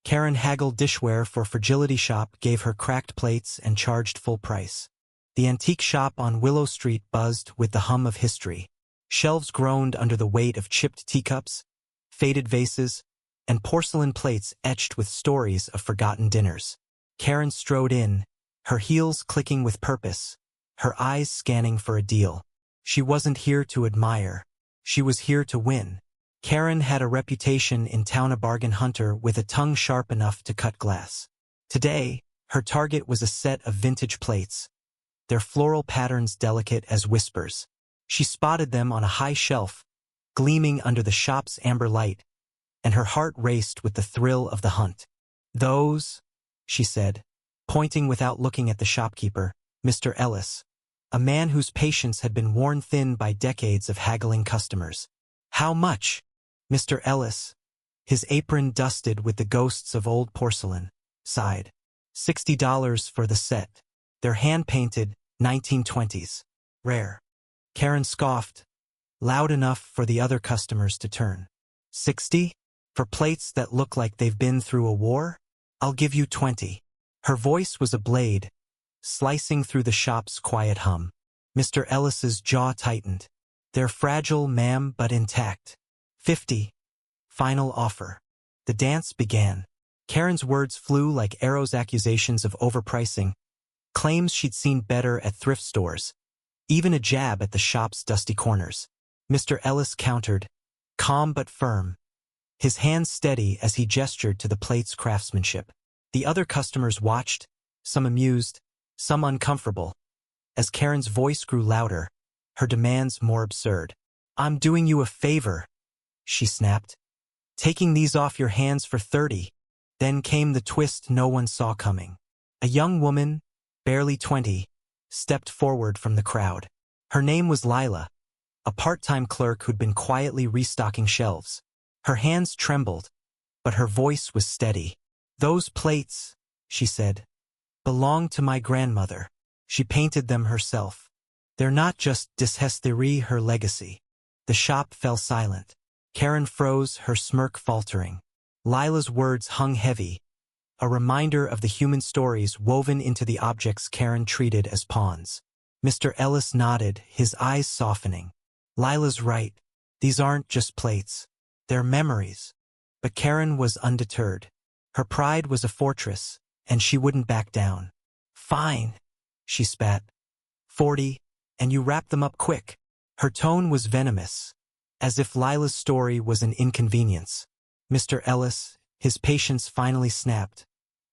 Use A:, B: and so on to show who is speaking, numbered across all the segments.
A: Karen Haggled Dishware for Fragility shop gave her cracked plates and charged full price. The antique shop on Willow Street buzzed with the hum of history. Shelves groaned under the weight of chipped teacups, faded vases, and porcelain plates etched with stories of forgotten dinners. Karen strode in, her heels clicking with purpose, her eyes scanning for a deal. She wasn't here to admire. She was here to win. Karen had a reputation in town, a bargain hunter with a tongue sharp enough to cut glass. Today, her target was a set of vintage plates, their floral patterns delicate as whispers. She spotted them on a high shelf, gleaming under the shop's amber light, and her heart raced with the thrill of the hunt. "Those," she said, pointing without looking at the shopkeeper, Mr. Ellis, a man whose patience had been worn thin by decades of haggling customers. "How much?" Mr. Ellis, his apron dusted with the ghosts of old porcelain, sighed. $60 for the set. They're hand-painted, 1920s. Rare. Karen scoffed, loud enough for the other customers to turn. 60? For plates that look like they've been through a war? I'll give you 20. Her voice was a blade, slicing through the shop's quiet hum. Mr. Ellis's jaw tightened. "They're fragile, ma'am, but intact. 50. Final offer." The dance began. Karen's words flew like arrows, accusations of overpricing, claims she'd seen better at thrift stores, even a jab at the shop's dusty corners. Mr. Ellis countered, calm but firm, his hands steady as he gestured to the plate's craftsmanship. The other customers watched, some amused, some uncomfortable. As Karen's voice grew louder, her demands more absurd. "I'm doing you a favor," she snapped. "Taking these off your hands for 30. Then came the twist no one saw coming. A young woman, barely 20, stepped forward from the crowd. Her name was Lila, a part-time clerk who'd been quietly restocking shelves. Her hands trembled, but her voice was steady. "Those plates," she said, "belong to my grandmother. She painted them herself. They're not just dishethery, her legacy." The shop fell silent. Karen froze, her smirk faltering. Lila's words hung heavy, a reminder of the human stories woven into the objects Karen treated as pawns. Mr. Ellis nodded, his eyes softening. "Lila's right. These aren't just plates. They're memories." But Karen was undeterred. Her pride was a fortress, and she wouldn't back down. "Fine," she spat. 40, and you wrap them up quick." Her tone was venomous, as if Lila's story was an inconvenience. Mr. Ellis, his patience finally snapped,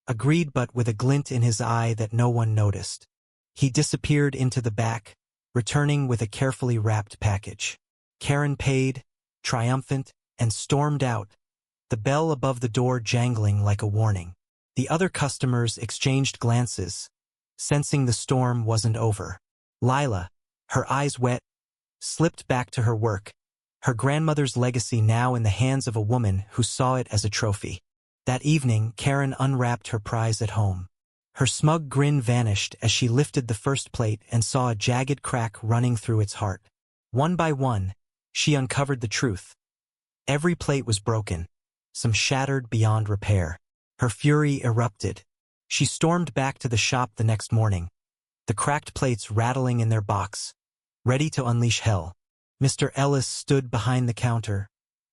A: agreed but with a glint in his eye that no one noticed. He disappeared into the back, returning with a carefully wrapped package. Karen paid, triumphant, and stormed out, the bell above the door jangling like a warning. The other customers exchanged glances, sensing the storm wasn't over. Lila, her eyes wet, slipped back to her work, her grandmother's legacy now in the hands of a woman who saw it as a trophy. That evening, Karen unwrapped her prize at home. Her smug grin vanished as she lifted the first plate and saw a jagged crack running through its heart. One by one, she uncovered the truth. Every plate was broken, some shattered beyond repair. Her fury erupted. She stormed back to the shop the next morning, the cracked plates rattling in their box, ready to unleash hell. Mr. Ellis stood behind the counter,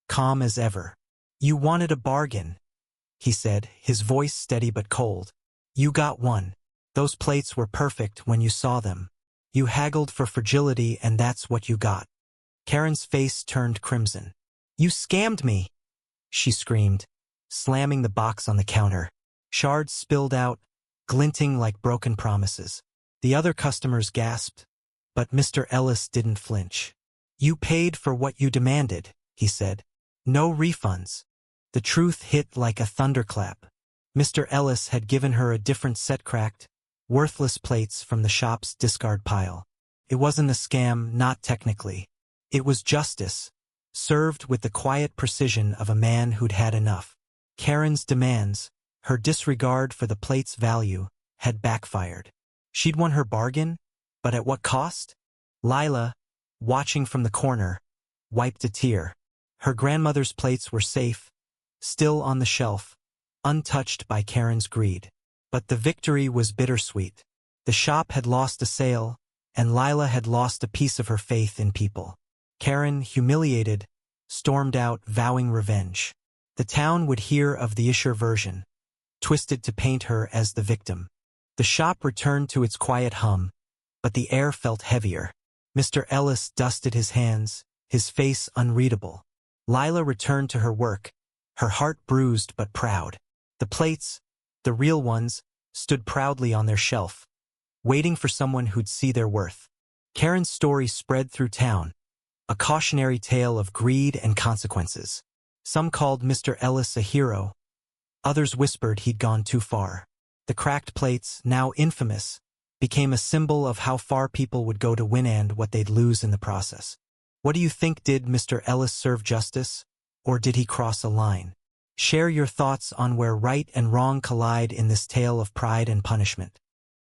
A: calm as ever. "You wanted a bargain," he said, his voice steady but cold. "You got one. Those plates were perfect when you saw them. You haggled for fragility, and that's what you got." Karen's face turned crimson. "You scammed me," she screamed, slamming the box on the counter. Shards spilled out, glinting like broken promises. The other customers gasped, but Mr. Ellis didn't flinch. "You paid for what you demanded," he said. "No refunds." The truth hit like a thunderclap. Mr. Ellis had given her a different set, cracked, worthless plates from the shop's discard pile. It wasn't a scam, not technically. It was justice, served with the quiet precision of a man who'd had enough. Karen's demands, her disregard for the plate's value, had backfired. She'd won her bargain, but at what cost? Lila, watching from the corner, wiped a tear. Her grandmother's plates were safe, still on the shelf, untouched by Karen's greed. But the victory was bittersweet. The shop had lost a sale, and Lila had lost a piece of her faith in people. Karen, humiliated, stormed out, vowing revenge. The town would hear of the Isher version, twisted to paint her as the victim. The shop returned to its quiet hum, but the air felt heavier. Mr. Ellis dusted his hands, his face unreadable. Lila returned to her work, her heart bruised but proud. The plates, the real ones, stood proudly on their shelf, waiting for someone who'd see their worth. Karen's story spread through town, a cautionary tale of greed and consequences. Some called Mr. Ellis a hero. Others whispered he'd gone too far. The cracked plates, now infamous, became a symbol of how far people would go to win and what they'd lose in the process. What do you think? Did Mr. Ellis serve justice, or did he cross a line? Share your thoughts on where right and wrong collide in this tale of pride and punishment.